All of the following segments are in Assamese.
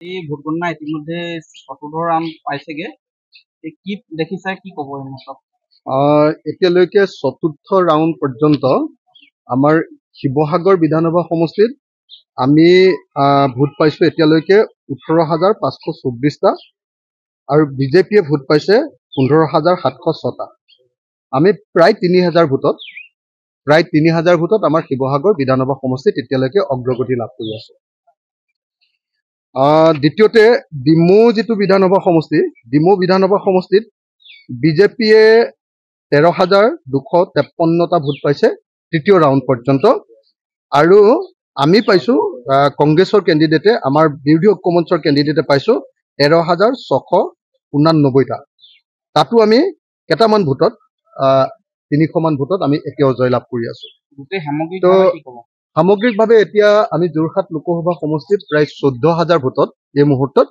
এই ভোট গণনা ইতিমধ্যে চতুৰ্থ ৰাউণ্ড পাইছেগে। কি দেখিছা, কি ক'ব এই মুহূৰ্তত? এতিয়ালৈকে চতুৰ্থ ৰাউণ্ড পৰ্যন্ত আমাৰ শিৱসাগৰ বিধানসভা সমষ্টিত আমি ভোট পাইছোঁ এতিয়ালৈকে 18,524টা আৰু বিজেপিয়ে ভোট পাইছে 15,706টা। আমি প্ৰায় 3,000 ভোটত আমাৰ শিৱসাগৰ বিধানসভা সমষ্টিত এতিয়ালৈকে অগ্ৰগতি লাভ কৰি আছোঁ। দ্বিতীয়তে ডিমৌ যিটো বিধানসভা সমষ্টি, ডিমৌ বিধানসভা সমষ্টিত বিজেপিয়ে 13,253টা ভোট পাইছে তৃতীয় ৰাউণ্ড পৰ্যন্ত, আৰু আমি পাইছোঁ কংগ্ৰেছৰ কেণ্ডিডেটে, আমাৰ বিৰোধী ঐক্য মঞ্চৰ কেণ্ডিডেটে পাইছোঁ 13,689টা। তাতো আমি কেইটামান ভোটত 300মান ভোটত আমি এতিয়াও জয়লাভ কৰি আছোঁ। সামগ্ৰিকভাৱে এতিয়া আমি যোৰহাট লোকসভা সমষ্টিত প্ৰায় 14,000 ভোটত, এই মুহূৰ্তত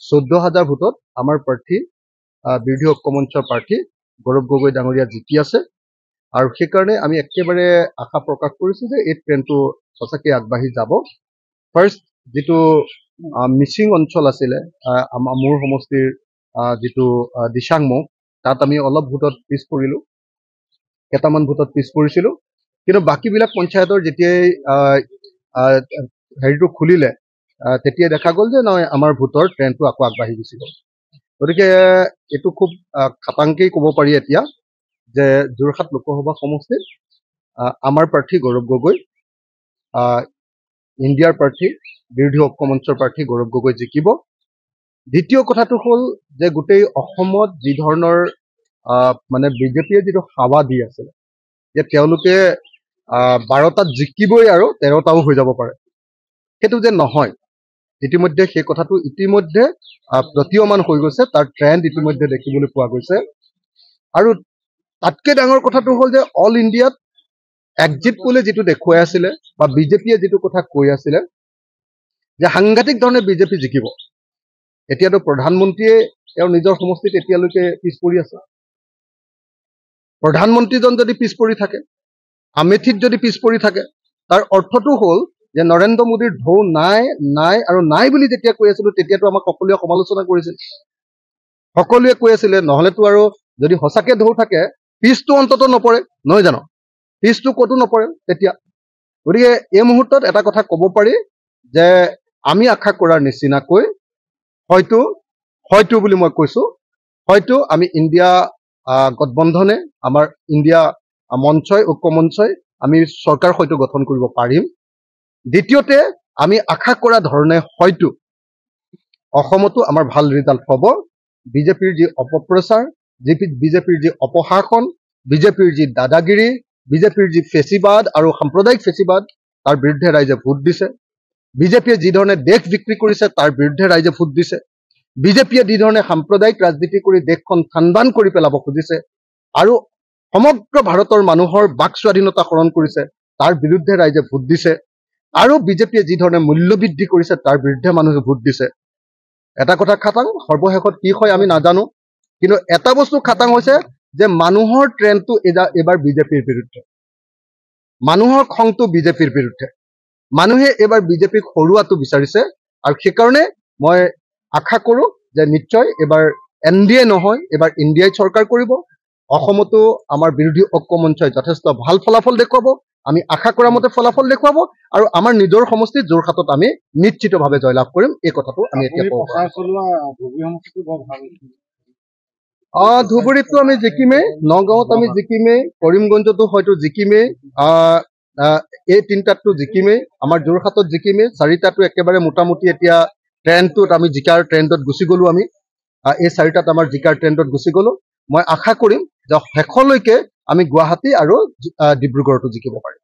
14,000 ভোটত আমাৰ প্ৰাৰ্থী বিৰোধী ঐক্য মঞ্চৰ প্ৰাৰ্থী গৌৰৱ গগৈ ডাঙৰীয়া জিকি আছে, আৰু সেইকাৰণে আমি একেবাৰে আশা প্ৰকাশ কৰিছোঁ যে এই ট্ৰেণ্ডটো সঁচাকৈ আগবাঢ়ি যাব। ফাৰ্ষ্ট যিটো মিচিং অঞ্চল আছিলে মোৰ সমষ্টিৰ যিটো দিচাংমুখ, তাত আমি অলপ ভোটত পিছ পৰিলোঁ, কেইটামান ভোটত পিছ পৰিছিলোঁ, কিন্তু বাকীবিলাক পঞ্চায়তৰ যেতিয়াই হেৰিটো খুলিলে তেতিয়াই দেখা গ'ল যে নহয়, আমাৰ ভোটৰ ট্ৰেণ্ডটো আকৌ আগবাঢ়ি গুচি গ'ল। গতিকে এইটো খুব খাটাংকেই ক'ব পাৰি এতিয়া যে যোৰহাট লোকসভা সমষ্টিত আমাৰ প্ৰাৰ্থী গৌৰৱ গগৈ, ইণ্ডিয়াৰ প্ৰাৰ্থী বিৰোধী ঐক্য মঞ্চৰ প্ৰাৰ্থী গৌৰৱ গগৈ জিকিব। দ্বিতীয় কথাটো হ'ল যে গোটেই অসমত যি ধৰণৰ মানে বিজেপিয়ে যিটো হাৱা দি আছিলে যে তেওঁলোকে 12টাত জিকিবই আৰু 13টাও হৈ যাব পাৰে, সেইটো যে নহয়, ইতিমধ্যে সেই কথাটো ইতিমধ্যে প্ৰতীয়মান হৈ গৈছে, তাৰ ট্ৰেণ্ড ইতিমধ্যে দেখিবলৈ পোৱা গৈছে। আৰু তাতকৈ ডাঙৰ কথাটো হ'ল যে অল ইণ্ডিয়াত এক্সিট পোলে যিটো দেখুৱাই আছিলে বা বিজেপিয়ে যিটো কথা কৈ আছিলে যে সাংঘাতিক ধৰণে বিজেপি জিকিব, এতিয়াতো প্ৰধানমন্ত্ৰীয়ে তেওঁৰ নিজৰ সমষ্টিত এতিয়ালৈকে পিছ পৰি আছে। প্ৰধানমন্ত্ৰীজন যদি পিছ পৰি থাকে, আমেথিত যদি পিছ পৰি থাকে, তাৰ অৰ্থটো হ'ল যে নৰেন্দ্ৰ মোদীৰ ঢৌ নাই নাই আৰু নাই বুলি যেতিয়া কৈ আছিলোঁ তেতিয়াতো আমাক সকলোৱে সমালোচনা কৰিছিল, সকলোৱে কৈ আছিলে নহ'লেতো আৰু যদি সঁচাকৈ ঢৌ থাকে পিছটো অন্তত নপৰে, নহয় জানো, পিছটো ক'তো নপৰে তেতিয়া। গতিকে এই মুহূৰ্তত এটা কথা ক'ব পাৰি যে আমি আশা কৰাৰ নিচিনাকৈ হয়তো বুলি মই কৈছোঁ, হয়তো আমি ইণ্ডিয়া গঠবন্ধনে, আমাৰ ইণ্ডিয়া মঞ্চই, ঐক্য মঞ্চই আমি চৰকাৰ হয়তো গঠন কৰিব পাৰিম। দ্বিতীয়তে আমি আশা কৰা ধৰণে হয়তো অসমতো আমাৰ ভাল ৰিজাল্ট হ'ব। বিজেপিৰ যি অপপ্ৰচাৰ, বিজেপিৰ যি অপশাসন, বিজেপিৰ যি দাদাগিৰি, বিজেপিৰ যি ফেচিবাদ আৰু সাম্প্ৰদায়িক ফেচিবাদ, তাৰ বিৰুদ্ধে ৰাইজে ভোট দিছে। বিজেপিয়ে যি ধৰণে দেশ বিক্ৰী কৰিছে তাৰ বিৰুদ্ধে ৰাইজে ভোট দিছে। বিজেপিয়ে যি ধৰণে সাম্প্ৰদায়িক ৰাজনীতি কৰি দেশখন থানবান কৰি পেলাব খুজিছে আৰু সমগ্ৰ ভাৰতৰ মানুহৰ বাক স্বাধীনতা হৰণ কৰিছে, তাৰ বিৰুদ্ধে ৰাইজে ভোট দিছে। আৰু বিজেপিয়ে যি ধৰণে মূল্যবৃদ্ধি কৰিছে তাৰ বিৰুদ্ধে মানুহে ভোট দিছে। এটা কথা খাটাং, সৰ্বশেষত কি হয় আমি নাজানো, কিন্তু এটা বস্তু খাটাং হৈছে যে মানুহৰ ট্ৰেণ্ডটো এইবাৰ বিজেপিৰ বিৰুদ্ধে, মানুহৰ খংটো বিজেপিৰ বিৰুদ্ধে, মানুহে এইবাৰ বিজেপিক হৰুৱাটো বিচাৰিছে। আৰু সেইকাৰণে মই আশা কৰোঁ যে নিশ্চয় এইবাৰ NDA নহয়, এইবাৰ ইণ্ডিয়াই চৰকাৰ কৰিব। অসমতো আমাৰ বিৰোধী ঐক্য মঞ্চই যথেষ্ট ভাল ফলাফল দেখুৱাব, আমি আশা কৰা মতে ফলাফল দেখুৱাব, আৰু আমাৰ নিজৰ সমষ্টি যোৰহাটত আমি নিশ্চিতভাৱে জয়লাভ কৰিম। এই কথাটো আমি এতিয়া ধুবুৰীততো আমি জিকিমেই, নগাঁৱত আমি জিকিমেই, কৰিমগঞ্জতো হয়তো জিকিমেই, এই 3টাততো জিকিমেই, আমাৰ যোৰহাটত জিকিমেই, 4টাতো একেবাৰে মোটামুটি এতিয়া ট্ৰেণ্ডটোত আমি জিকাৰ ট্ৰেণ্ডত গুচি গ'লোঁ। আমি এই 4টাত আমাৰ জিকাৰ ট্ৰেণ্ডত গুচি গ'লোঁ। মই আশা কৰিম যে শেষলৈকে আমি গুৱাহাটী আৰু ডিব্ৰুগড়তো জিকিব পাৰিম।